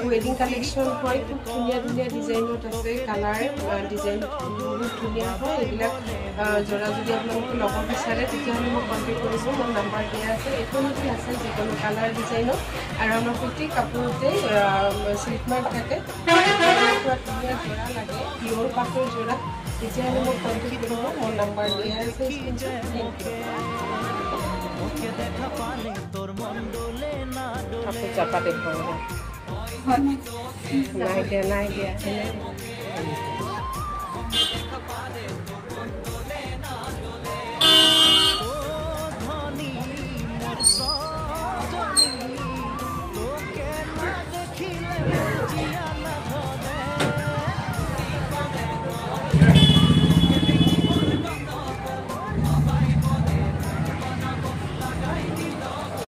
ৱেডিং কালেকশ্যন হয় খুব ধুনীয়া ধুনীয়া ডিজাইনত আছে কালাৰ ডিজাইন বহুত ধুনীয়া হয় এইবিলাক জৰা যদি আপোনালোকে ল'ব বিচাৰে তেতিয়াহ'লে মোক কণ্টেক্ট কৰিব মোৰ নাম্বাৰ দিয়া আছে এইখনতে আছে যিকোনো কালাৰ ডিজাইনত আৰু আমাৰ প্ৰতি কাপোৰতে চিল্ক মাৰ্ক থাকে ধুনীয়া জোৰা লাগে পিয়'ৰ পাটৰ জোৰা তেতিয়াহ'লে মোক কণ্টেক্ট কৰিব মোৰ নাম্বাৰ দিয়া আছে চাপা দেখুৱাব নাই দিয়া